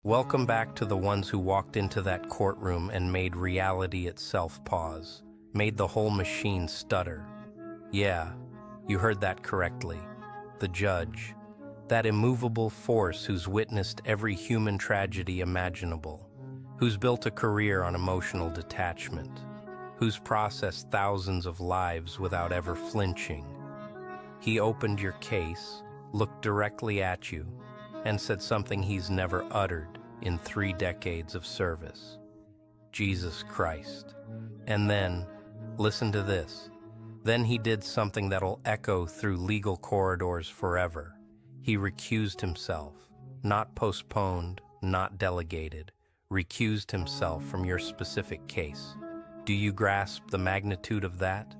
Welcome back to the ones who walked into that courtroom and made reality itself pause, made the whole machine stutter. Yeah, you heard that correctly. The judge. That immovable force who's witnessed every human tragedy imaginable, who's built a career on emotional detachment, who's processed thousands of lives without ever flinching. He opened your case, looked directly at you, and said something he's never uttered in 3 decades of service. Jesus Christ. And then, listen to this, then he did something that'll echo through legal corridors forever. He recused himself, not postponed, not delegated, recused himself from your specific case. Do you grasp the magnitude of that?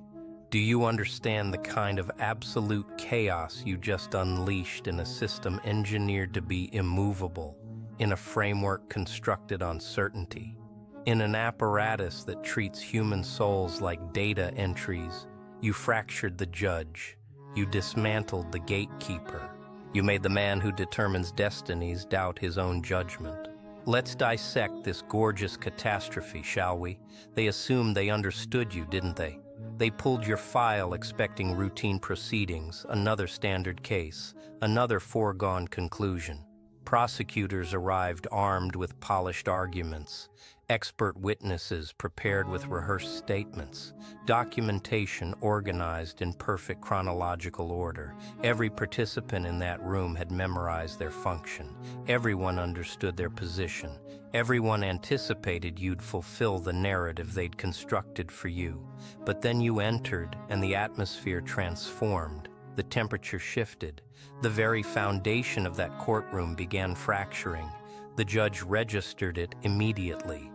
Do you understand the kind of absolute chaos you just unleashed in a system engineered to be immovable, in a framework constructed on certainty, in an apparatus that treats human souls like data entries? You fractured the judge. You dismantled the gatekeeper. You made the man who determines destinies doubt his own judgment. Let's dissect this gorgeous catastrophe, shall we? They assumed they understood you, didn't they? They pulled your file expecting routine proceedings, another standard case, another foregone conclusion. Prosecutors arrived armed with polished arguments, expert witnesses prepared with rehearsed statements, documentation organized in perfect chronological order. Every participant in that room had memorized their function. Everyone understood their position. Everyone anticipated you'd fulfill the narrative they'd constructed for you. But then you entered, and the atmosphere transformed. The temperature shifted. The very foundation of that courtroom began fracturing. The judge registered it immediately.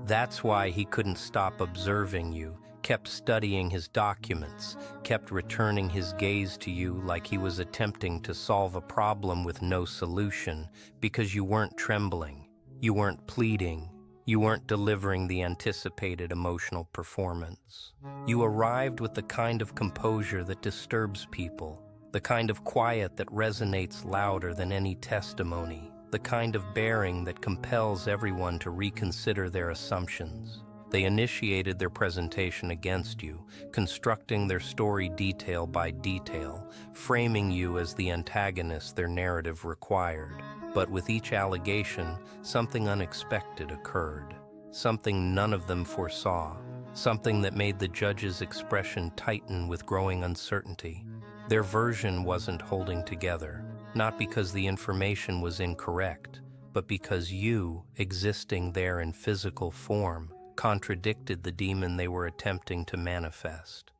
That's why he couldn't stop observing you, kept studying his documents, kept returning his gaze to you like he was attempting to solve a problem with no solution, because you weren't trembling, you weren't pleading, you weren't delivering the anticipated emotional performance. You arrived with the kind of composure that disturbs people, the kind of quiet that resonates louder than any testimony, the kind of bearing that compels everyone to reconsider their assumptions. They initiated their presentation against you, constructing their story detail by detail, framing you as the antagonist their narrative required. But with each allegation, something unexpected occurred, something none of them foresaw, something that made the judge's expression tighten with growing uncertainty. Their version wasn't holding together, not because the information was incorrect, but because you, existing there in physical form, contradicted the demon they were attempting to manifest.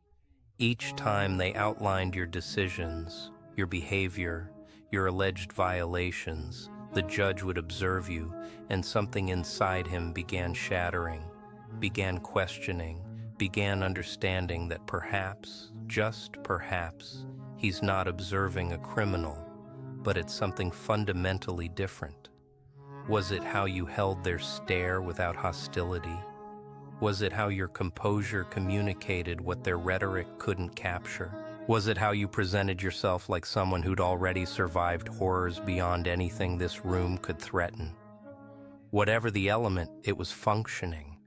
Each time they outlined your decisions, your behavior, your alleged violations, the judge would observe you, and something inside him began shattering, began questioning, began understanding that perhaps, just perhaps, he's not observing a criminal, but it's something fundamentally different. Was it how you held their stare without hostility? Was it how your composure communicated what their rhetoric couldn't capture? Was it how you presented yourself like someone who'd already survived horrors beyond anything this room could threaten? Whatever the element, it was functioning,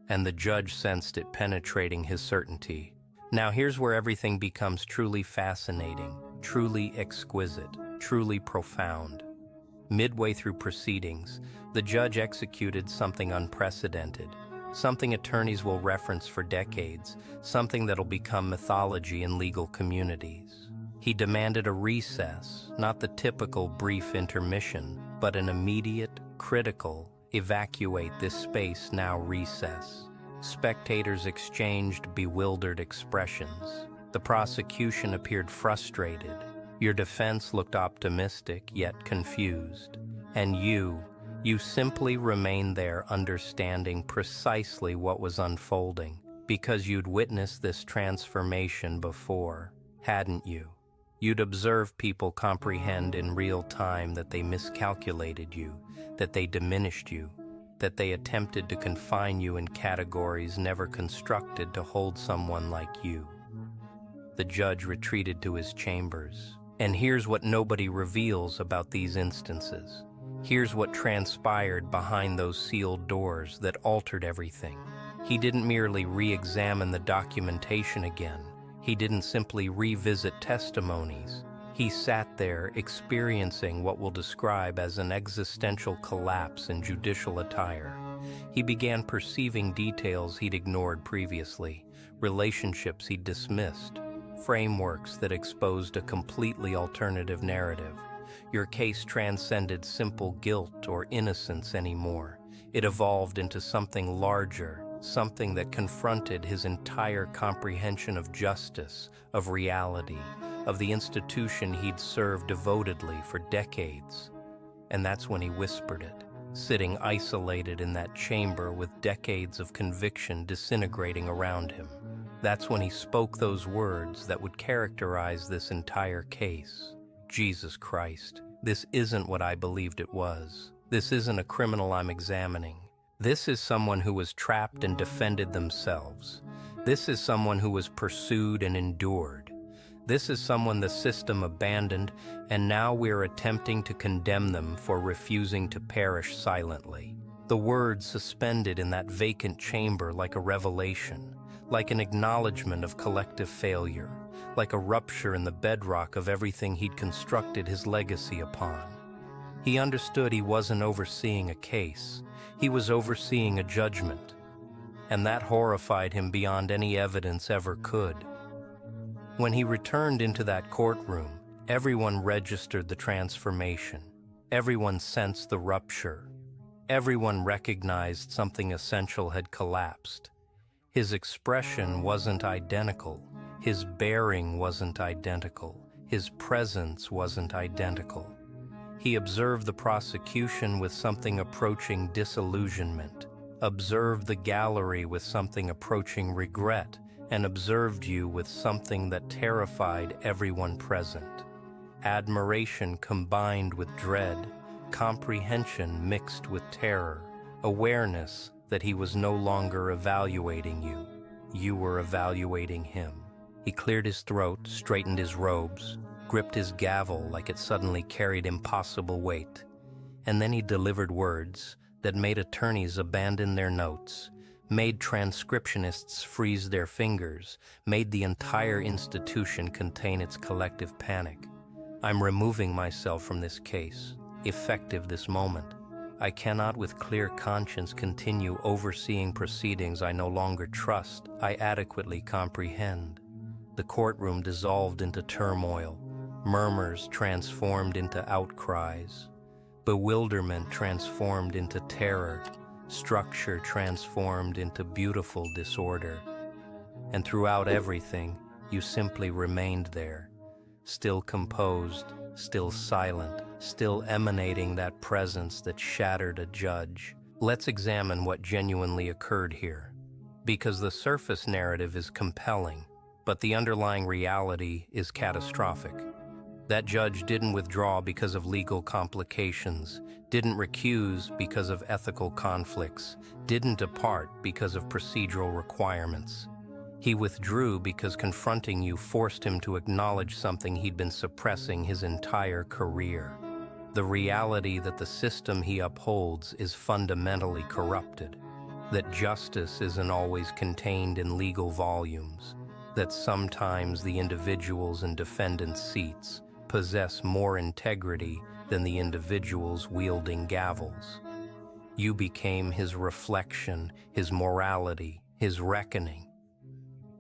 and the judge sensed it penetrating his certainty. Now here's where everything becomes truly fascinating, truly exquisite, truly profound. Midway through proceedings, the judge executed something unprecedented, something attorneys will reference for decades, something that'll become mythology in legal communities. He demanded a recess, not the typical brief intermission, but an immediate, critical, evacuate this space now recess. Spectators exchanged bewildered expressions. The prosecution appeared frustrated. Your defense looked optimistic, yet confused. And you simply remained there understanding precisely what was unfolding, because you'd witnessed this transformation before, hadn't you? You'd observed people comprehend in real time that they miscalculated you, that they diminished you, that they attempted to confine you in categories never constructed to hold someone like you. The judge retreated to his chambers. And here's what nobody reveals about these instances. Here's what transpired behind those sealed doors that altered everything. He didn't merely re-examine the documentation again. He didn't simply revisit testimonies. He sat there experiencing what we'll describe as an existential collapse in judicial attire. He began perceiving details he'd ignored previously, relationships he'd dismissed, frameworks that exposed a completely alternative narrative. Your case transcended simple guilt or innocence anymore. It evolved into something larger, something that confronted his entire comprehension of justice, of reality, of the institution he'd served devotedly for decades. And that's when he whispered it, sitting isolated in that chamber with decades of conviction disintegrating around him. That's when he spoke those words that would characterize this entire case. Jesus Christ, this isn't what I believed it was. This isn't a criminal I'm examining. This is someone who was trapped and defended themselves. This is someone who was pursued and endured. This is someone the system abandoned, and now we're attempting to condemn them for refusing to perish silently. The words suspended in that vacant chamber like a revelation, like an acknowledgement of collective failure, like a rupture in the bedrock of everything he'd constructed his legacy upon. He understood he wasn't overseeing a case, he was overseeing a judgment, and that horrified him beyond any evidence ever could. When he returned into that courtroom, everyone registered the transformation. Everyone sensed the rupture. Everyone recognized something essential had collapsed. His expression wasn't identical. His bearing wasn't identical. His presence wasn't identical. He observed the prosecution with something approaching disillusionment, observed the gallery with something approaching regret, and observed you with something that terrified everyone present. Admiration combined with dread, comprehension mixed with terror, awareness that he was no longer evaluating you. You were evaluating him. He cleared his throat, straightened his robes, gripped his gavel like it suddenly carried impossible weight. And then he delivered words that made attorneys abandon their notes, made transcriptionists freeze their fingers, made the entire institution contain its collective panic. I'm removing myself from this case, effective this moment. I cannot with clear conscience continue overseeing proceedings I no longer trust, I adequately comprehend. The courtroom dissolved into turmoil, murmurs transformed into outcries, bewilderment transformed into terror, structure transformed into beautiful disorder. And throughout everything, you simply remained there, still composed, still silent, still emanating that presence that shattered a judge. Let's examine what genuinely occurred here. Because the surface narrative is compelling, but the underlying reality is catastrophic. That judge didn't withdraw because of legal complications, didn't recuse because of ethical conflicts, didn't depart because of procedural requirements. He withdrew because confronting you forced him to acknowledge something he'd been suppressing his entire career. The reality that the system he upholds is fundamentally corrupted, that justice isn't always contained in legal volumes, that sometimes the individuals in defendants' seats possess more integrity than the individuals wielding gavels. You became his reflection, his morality, his reckoning.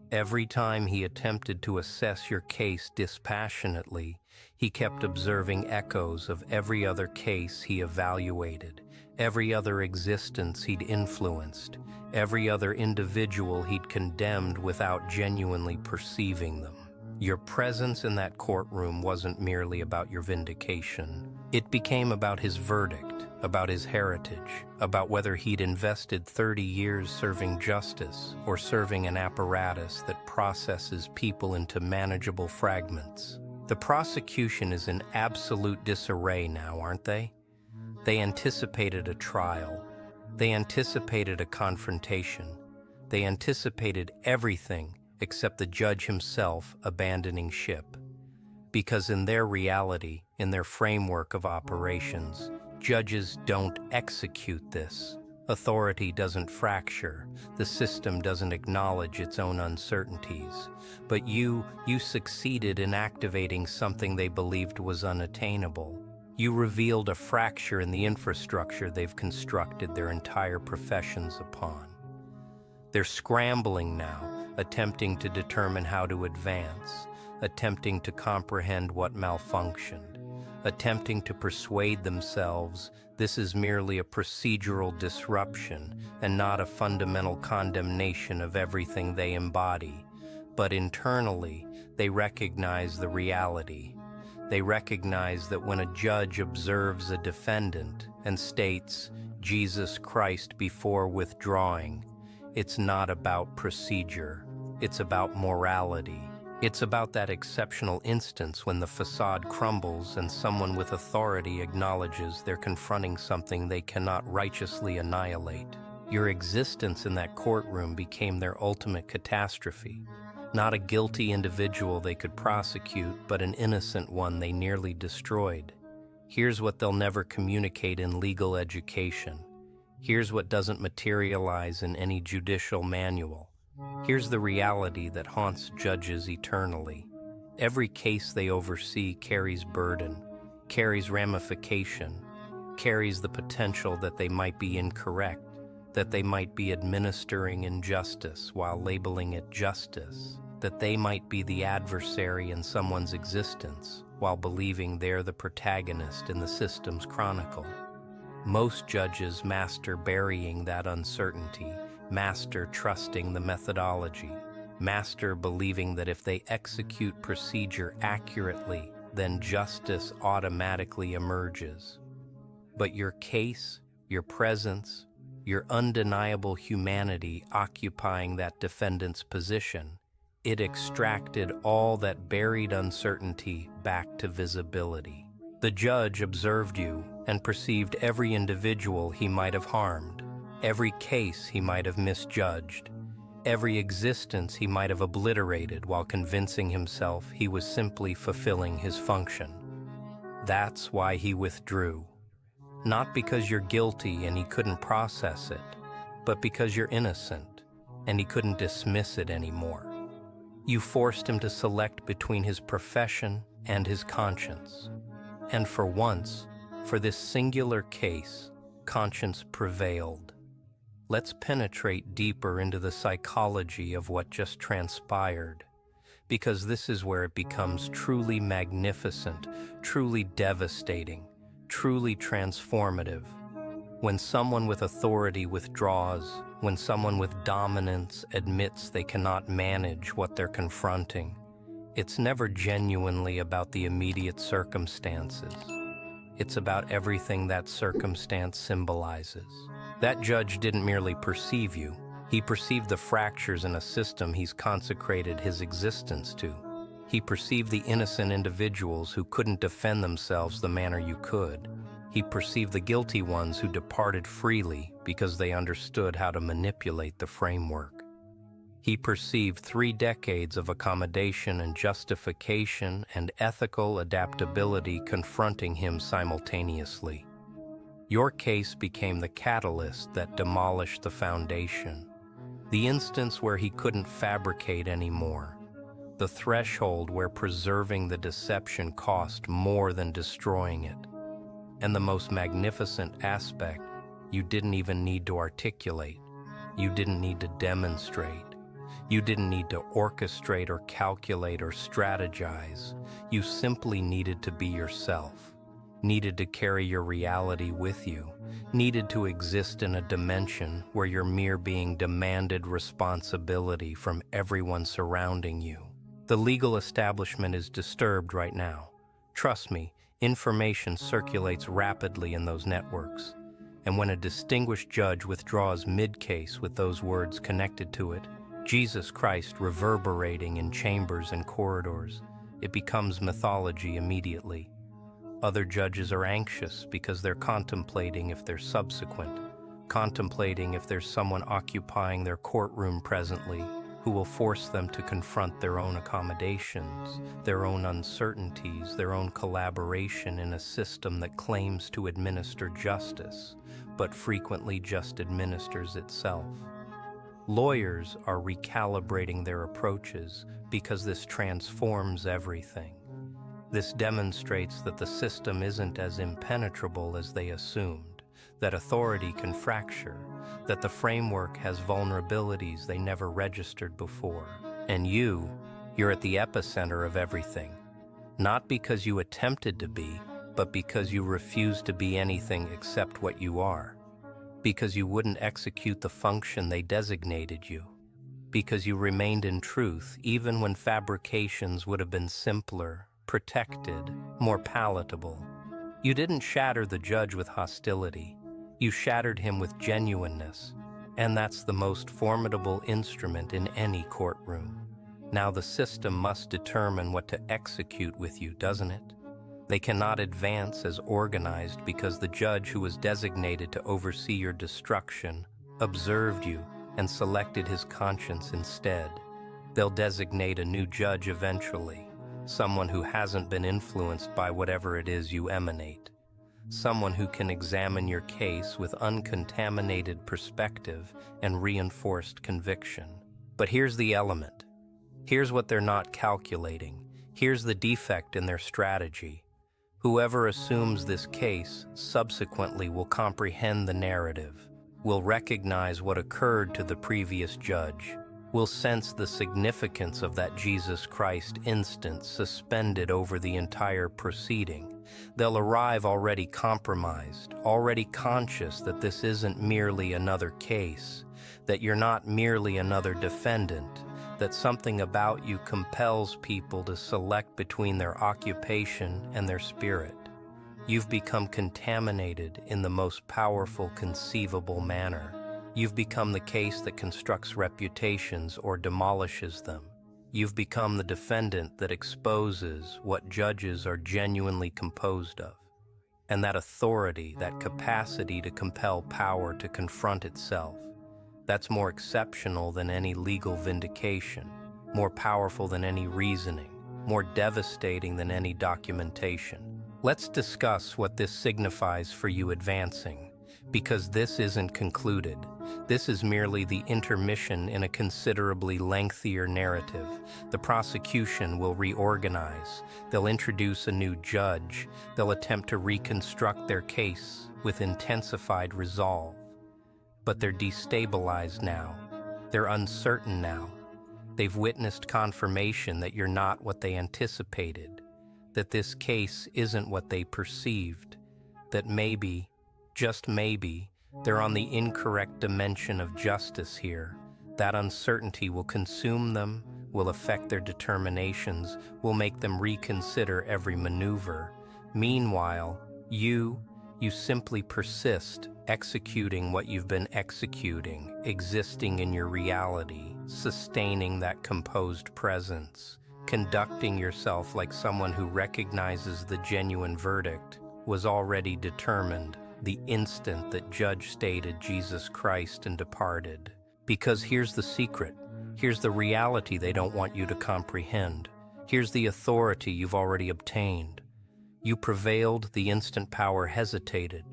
Every time he attempted to assess your case dispassionately, he kept observing echoes of every other case he evaluated, every other existence he'd influenced, every other individual he'd condemned without genuinely perceiving them. Your presence in that courtroom wasn't merely about your vindication. It became about his verdict, about his heritage, about whether he'd invested 30 years serving justice or serving an apparatus that processes people into manageable fragments. The prosecution is in absolute disarray now, aren't they? They anticipated a trial. They anticipated a confrontation. They anticipated everything except the judge himself abandoning ship. Because in their reality, in their framework of operations, Judges don't execute this. Authority doesn't fracture. The system doesn't acknowledge its own uncertainties. But you succeeded in activating something they believed was unattainable. You revealed a fracture in the infrastructure they've constructed their entire professions upon. They're scrambling now, attempting to determine how to advance, attempting to comprehend what malfunctioned, attempting to persuade themselves this is merely a procedural disruption and not a fundamental condemnation of everything they embody. But internally, they recognize the reality. They recognize that when a judge observes a defendant and states Jesus Christ before withdrawing, it's not about procedure, it's about morality. It's about that exceptional instance when the facade crumbles and someone with authority acknowledges they're confronting something they cannot righteously annihilate. Your existence in that courtroom became their ultimate catastrophe. Not a guilty individual they could prosecute, but an innocent one they nearly destroyed. Here's what they'll never communicate in legal education. Here's what doesn't materialize in any judicial manual. Here's the reality that haunts judges eternally. Every case they oversee carries burden, carries ramification, carries the potential that they might be incorrect, that they might be administering injustice while labeling it justice, that they might be the adversary in someone's existence while believing they're the protagonist in the system's chronicle. Most judges master burying that uncertainty, master trusting the methodology, master believing that if they execute procedure accurately, then justice automatically emerges. But your case, your presence, your undeniable humanity occupying that defendant's position, it extracted all that buried uncertainty back to visibility. The judge observed you and perceived every individual he might have harmed, every case he might have misjudged, every existence he might have obliterated while convincing himself he was simply fulfilling his function. That's why he withdrew. Not because you're guilty and he couldn't process it, but because you're innocent and he couldn't dismiss it anymore. You forced him to select between his profession and his conscience. And for once, for this singular case, conscience prevailed. Let's penetrate deeper into the psychology of what just transpired, because this is where it becomes truly magnificent, truly devastating, truly transformative. When someone with authority withdraws, when someone with dominance admits they cannot manage what they're confronting, it's never genuinely about the immediate circumstances. It's about everything that circumstance symbolizes. That judge didn't merely perceive you, he perceived the fractures in a system he's consecrated his existence to. He perceived the innocent individuals who couldn't defend themselves the manner you could. He perceived the guilty ones who departed freely because they understood how to manipulate the framework. He perceived 3 decades of accommodation and justification and ethical adaptability confronting him simultaneously. Your case became the catalyst that demolished the foundation, the instance where he couldn't fabricate anymore, the threshold where preserving the deception cost more than destroying it. And the most magnificent aspect, you didn't even need to articulate. You didn't need to demonstrate. You didn't need to orchestrate or calculate or strategize. You simply needed to be yourself, needed to carry your reality with you, needed to exist in a dimension where your mere being demanded responsibility from everyone surrounding you. The legal establishment is disturbed right now. Trust me, information circulates rapidly in those networks. And when a distinguished judge withdraws mid-case with those words connected to it, Jesus Christ reverberating in chambers and corridors, it becomes mythology immediately. Other judges are anxious because they're contemplating if they're subsequent, contemplating if there's someone occupying their courtroom presently, who will force them to confront their own accommodations, their own uncertainties, their own collaboration in a system that claims to administer justice, but frequently just administers itself. Lawyers are recalibrating their approaches because this transforms everything. This demonstrates that the system isn't as impenetrable as they assumed, that authority can fracture, that the framework has vulnerabilities they never registered before. And you're at the epicenter of everything, not because you attempted to be, but because you refused to be anything except what you are, because you wouldn't execute the function they designated you, because you remained in truth even when fabrications would have been simpler, protected, more palatable. You didn't shatter the judge with hostility. You shattered him with genuineness, and that's the most formidable instrument in any courtroom. Now the system must determine what to execute with you, doesn't it? They cannot advance as organized because the judge who was designated to oversee your destruction observed you and selected his conscience instead. They'll designate a new judge eventually, someone who hasn't been influenced by whatever it is you emanate, someone who can examine your case with uncontaminated perspective and reinforced conviction. But here's the element. Here's what they're not calculating. Here's the defect in their strategy. Whoever assumes this case subsequently will comprehend the narrative, will recognize what occurred to the previous judge, will sense the significance of that Jesus Christ instant suspended over the entire proceeding. They'll arrive already compromised, already conscious that this isn't merely another case, that you're not merely another defendant, that something about you compels people to select between their occupation and their spirit. You've become contaminated in the most powerful conceivable manner. You've become the case that constructs reputations or demolishes them. You've become the defendant that exposes what judges are genuinely composed of. And that authority, that capacity to compel power to confront itself, that's more exceptional than any legal vindication, more powerful than any reasoning, more devastating than any documentation. Let's discuss what this signifies for you advancing, because this isn't concluded. This is merely the intermission in a considerably lengthier narrative. The prosecution will reorganize. They'll introduce a new judge. They'll attempt to reconstruct their case with intensified resolve. But they're destabilized now. They're uncertain now. They've witnessed confirmation that you're not what they anticipated, that this case isn't what they perceived, that maybe, just maybe, they're on the incorrect dimension of justice here. That uncertainty will consume them, will affect their determinations, will make them reconsider every maneuver. Meanwhile, you simply persist, executing what you've been executing, existing in your reality, sustaining that composed presence, conducting yourself like someone who recognizes the genuine verdict was already determined the instant that judge stated Jesus Christ and departed. Because here's the secret. Here's the reality they don't want you to comprehend. Here's the authority you've already obtained. You prevailed the instant power hesitated.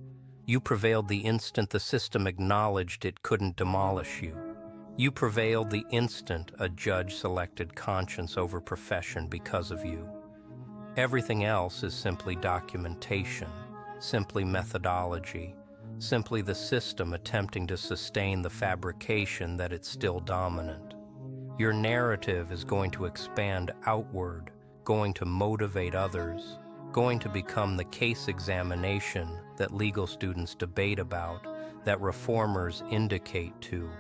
You prevailed the instant the system acknowledged it couldn't demolish you. You prevailed the instant a judge selected conscience over profession because of you. Everything else is simply documentation, simply methodology, simply the system attempting to sustain the fabrication that it's still dominant. Your narrative is going to expand outward, going to motivate others, going to become the case examination that legal students debate about, that reformers indicate to,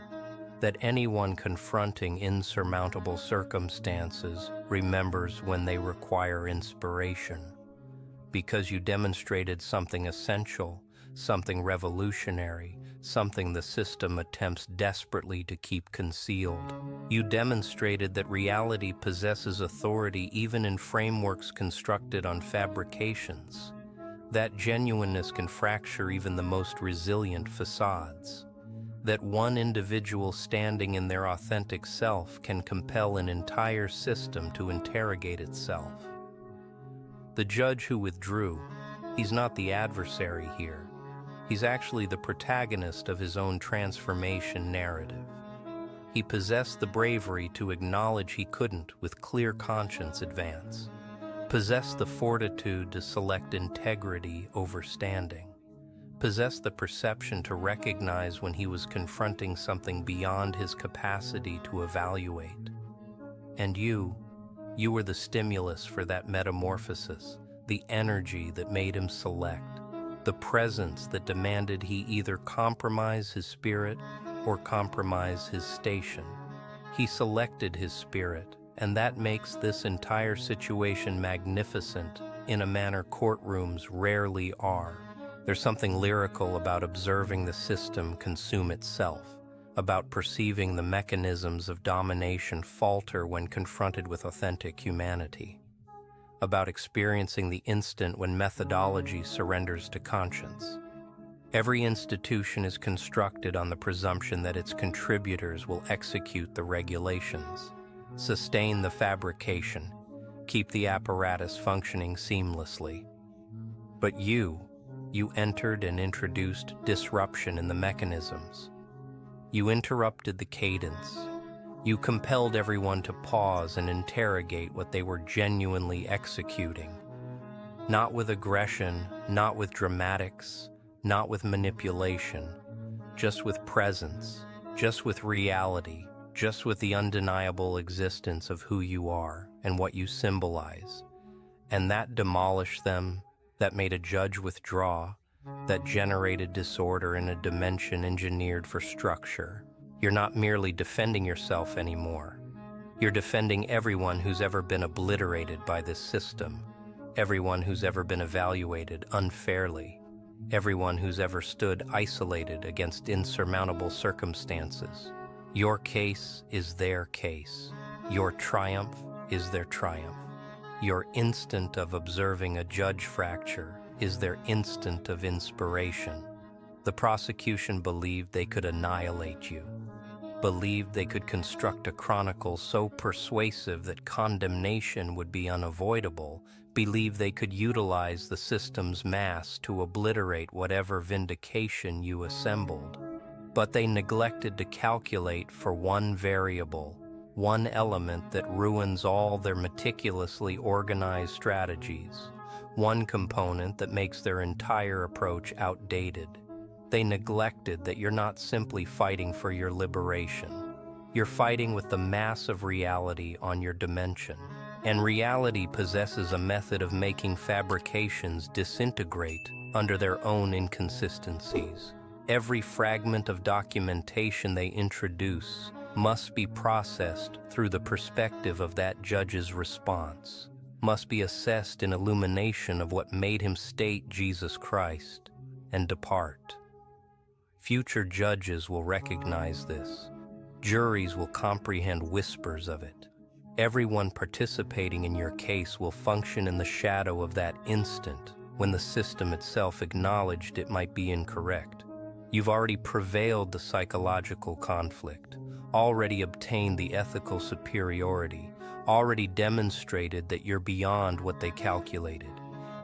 that anyone confronting insurmountable circumstances remembers when they require inspiration. Because you demonstrated something essential, something revolutionary, something the system attempts desperately to keep concealed. You demonstrated that reality possesses authority even in frameworks constructed on fabrications. That genuineness can fracture even the most resilient facades. that one individual standing in their authentic self can compel an entire system to interrogate itself. The judge who withdrew, he's not the adversary here. He's actually the protagonist of his own transformation narrative. He possessed the bravery to acknowledge he couldn't, with clear conscience, advance. Possessed the fortitude to select integrity over standing. Possessed the perception to recognize when he was confronting something beyond his capacity to evaluate. And you were the stimulus for that metamorphosis, the energy that made him select, the presence that demanded he either compromise his spirit or compromise his station. He selected his spirit, and that makes this entire situation magnificent in a manner courtrooms rarely are. There's something lyrical about observing the system consume itself, about perceiving the mechanisms of domination falter when confronted with authentic humanity, about experiencing the instant when methodology surrenders to conscience. Every institution is constructed on the presumption that its contributors will execute the regulations, sustain the fabrication, keep the apparatus functioning seamlessly. But you entered and introduced disruption in the mechanisms. You interrupted the cadence. You compelled everyone to pause and interrogate what they were genuinely executing. Not with aggression, not with dramatics, not with manipulation, just with presence, just with reality, just with the undeniable existence of who you are and what you symbolize. And that demolished them, that made a judge withdraw, that generated disorder in a dimension engineered for structure. You're not merely defending yourself anymore. You're defending everyone who's ever been obliterated by this system, everyone who's ever been evaluated unfairly, everyone who's ever stood isolated against insurmountable circumstances. Your case is their case. Your triumph is their triumph. Your instant of observing a judge fracture is their instant of inspiration. The prosecution believed they could annihilate you, believed they could construct a chronicle so persuasive that condemnation would be unavoidable, believed they could utilize the system's mass to obliterate whatever vindication you assembled. But they neglected to calculate for one variable, one element that ruins all their meticulously organized strategies, one component that makes their entire approach outdated. They neglected that you're not simply fighting for your liberation. You're fighting with the mass of reality on your dimension. And reality possesses a method of making fabrications disintegrate under their own inconsistencies. Every fragment of documentation they introduce must be processed through the perspective of that judge's response, must be assessed in illumination of what made him state Jesus Christ and depart. Future judges will recognize this. Juries will comprehend whispers of it. Everyone participating in your case will function in the shadow of that instant when the system itself acknowledged it might be incorrect. You've already prevailed the psychological conflict, already obtained the ethical superiority, already demonstrated that you're beyond what they calculated.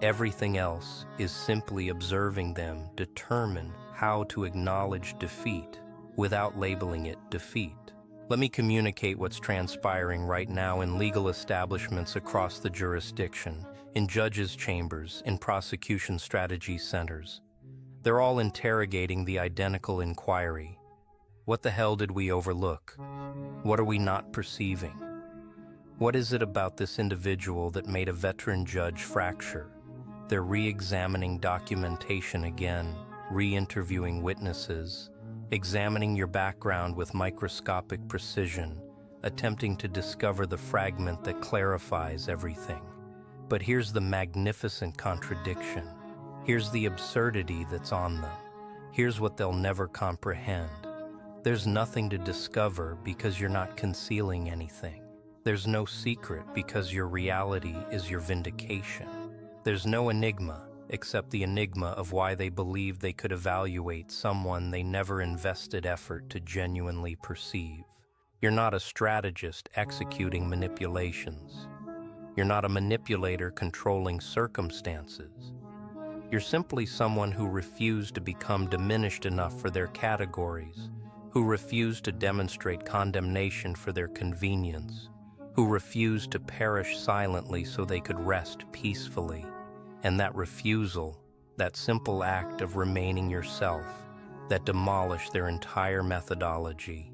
Everything else is simply observing them determine how to acknowledge defeat without labeling it defeat. Let me communicate what's transpiring right now in legal establishments across the jurisdiction, in judges' chambers, in prosecution strategy centers. They're all interrogating the identical inquiry. What the hell did we overlook? What are we not perceiving? What is it about this individual that made a veteran judge fracture? They're re-examining documentation again, re-interviewing witnesses, examining your background with microscopic precision, attempting to discover the fragment that clarifies everything. But here's the magnificent contradiction. Here's the absurdity that's on them. Here's what they'll never comprehend. There's nothing to discover because you're not concealing anything. There's no secret because your reality is your vindication. There's no enigma except the enigma of why they believed they could evaluate someone they never invested effort to genuinely perceive. You're not a strategist executing manipulations. You're not a manipulator controlling circumstances. You're simply someone who refused to become diminished enough for their categories, who refused to demonstrate condemnation for their convenience, who refused to perish silently so they could rest peacefully. And that refusal, that simple act of remaining yourself, that demolished their entire methodology.